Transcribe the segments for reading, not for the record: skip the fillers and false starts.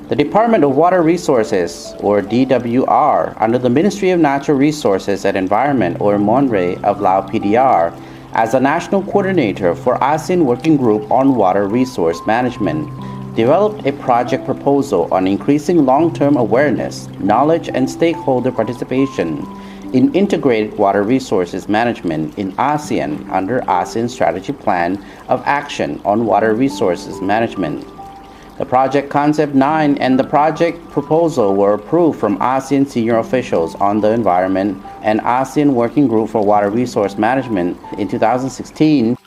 The Department of Water Resources, or DWR, under the Ministry of Natural Resources and Environment, or MONRE, of Lao PDR, as a national coordinator for ASEAN Working Group on Water Resource Management, developed a project proposal on increasing long-term awareness, knowledge, and stakeholder participation in integrated water resources management in ASEAN under ASEAN Strategy Plan of Action on Water Resources Management. The project concept 9 and the project proposal were approved from ASEAN senior officials on the environment and ASEAN Working Group for Water Resource Management in 2016,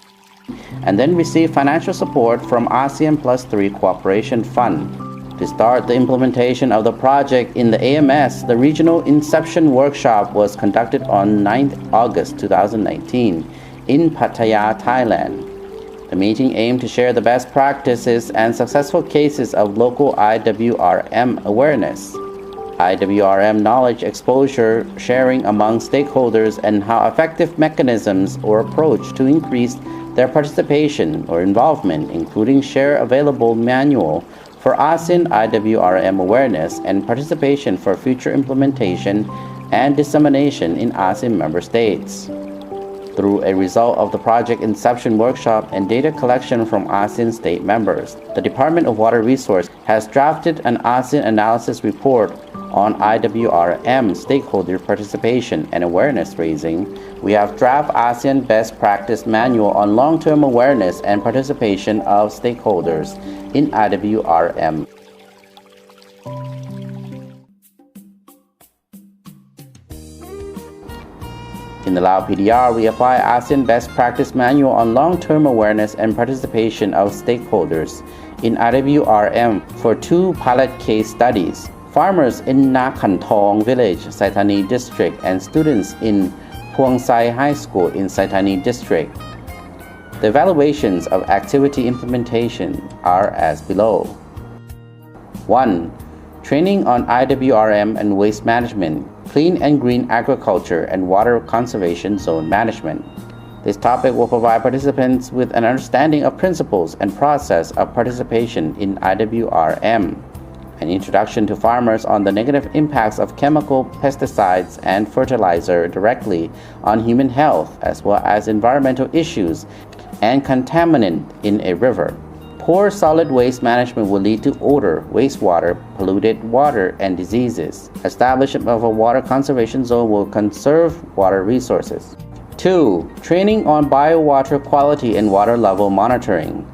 and then received financial support from ASEAN Plus 3 Cooperation Fund. To start the implementation of the project in the AMS, the regional inception workshop was conducted on 9 August 2019 in Pattaya, Thailand. The meeting aimed to share the best practices and successful cases of local IWRM awareness, IWRM knowledge exposure sharing among stakeholders, and how effective mechanisms or approach to increase their participation or involvement, including share available manual for ASEAN IWRM awareness and participation for future implementation and dissemination in ASEAN member states. Through a result of the project inception workshop and data collection from ASEAN state members, the Department of Water Resources has drafted an ASEAN analysis report on IWRM stakeholder participation and awareness raising. We have draft ASEAN best practice manual on long-term awareness and participation of stakeholders in IWRM. In the Lao PDR, we apply ASEAN Best Practice Manual on long-term awareness and participation of stakeholders in IWRM for 2 pilot case studies: farmers in Nakhantong Village, Saitani District, and students in Puang Sai High School in Saitani District. The evaluations of activity implementation are as below. 1. Training on IWRM and waste management, clean and green agriculture, and water conservation zone management. This topic will provide participants with an understanding of principles and process of participation in IWRM, an introduction to farmers on the negative impacts of chemical pesticides and fertilizer directly on human health, as well as environmental issues and contaminant in a river. Poor solid waste management will lead to odor, wastewater, polluted water, and diseases. Establishment of a water conservation zone will conserve water resources. 2. Training on biowater quality and water level monitoring.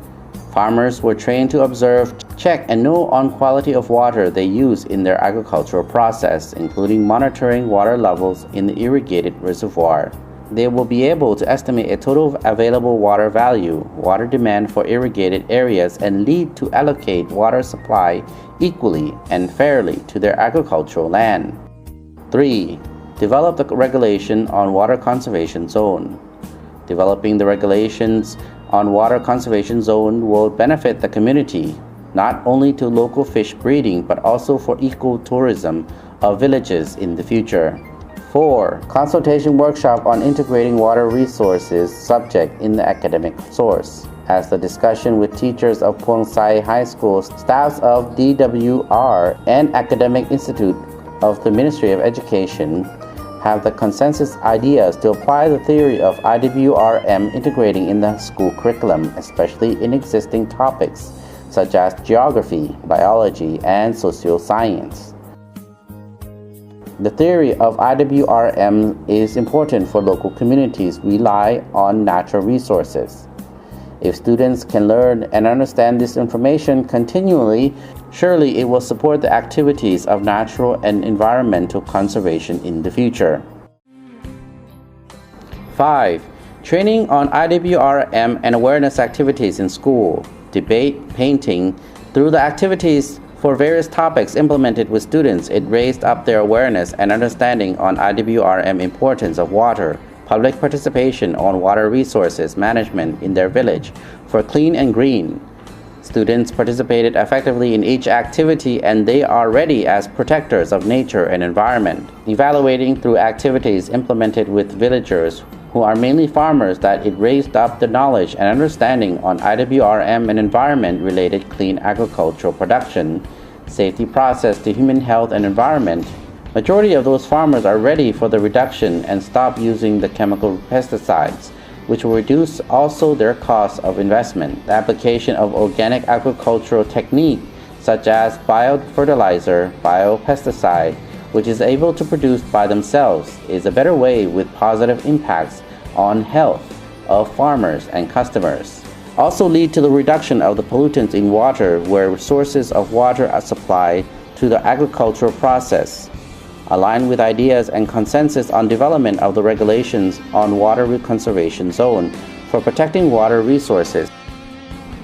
Farmers were trained to observe, check, and know on quality of water they use in their agricultural process, including monitoring water levels in the irrigated reservoir. They will be able to estimate a total available water value, water demand for irrigated areas, and lead to allocate water supply equally and fairly to their agricultural land. 3. Develop the regulation on water conservation zone. Developing the regulations on water conservation zone will benefit the community, not only to local fish breeding, but also for ecotourism of villages in the future. 4. Consultation workshop on integrating water resources subject in the academic source. As the discussion with teachers of Puang Sai High School, staffs of DWR, and Academic Institute of the Ministry of Education have the consensus ideas to apply the theory of IWRM integrating in the school curriculum, especially in existing topics such as geography, biology, and social science. The theory of IWRM is important for local communities rely on natural resources. If students can learn and understand this information continually, surely it will support the activities of natural and environmental conservation in the future. 5. Training on IWRM and awareness activities in school, debate, painting. Through the activities for various topics implemented with students, it raised up their awareness and understanding on IWRM importance of water, public participation on water resources management in their village for clean and green. Students participated effectively in each activity and they are ready as protectors of nature and environment. Evaluating through activities implemented with villagers who are mainly farmers that it raised up the knowledge and understanding on IWRM and environment-related clean agricultural production, safety process to human health and environment, majority of those farmers are ready for the reduction and stop using the chemical pesticides, which will reduce also their cost of investment. The application of organic agricultural technique such as biofertilizer, biopesticide, which is able to produce by themselves, is a better way with positive impacts on health of farmers and customers. Also lead to the reduction of the pollutants in water where sources of water are supplied to the agricultural process. Align with ideas and consensus on development of the regulations on water conservation zone for protecting water resources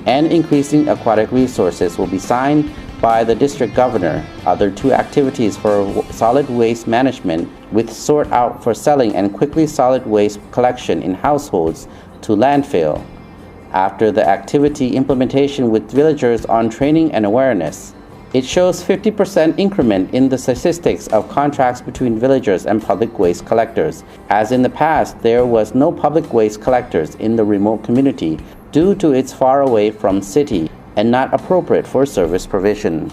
and increasing aquatic resources will be signed by the district governor. Other two activities for solid waste management with sort out for selling and quickly solid waste collection in households to landfill. After the activity implementation with villagers on training and awareness, it shows 50% increment in the statistics of contracts between villagers and public waste collectors. As in the past, there was no public waste collectors in the remote community due to its far away from city and not appropriate for service provision.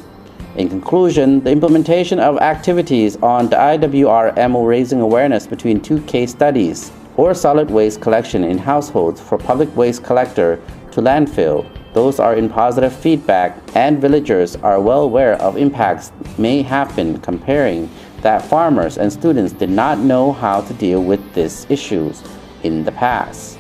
In conclusion, the implementation of activities on the IWRM raising awareness between two case studies or solid waste collection in households for public waste collector to landfill. Those are in positive feedback and villagers are well aware of impacts may happen comparing that farmers and students did not know how to deal with these issues in the past.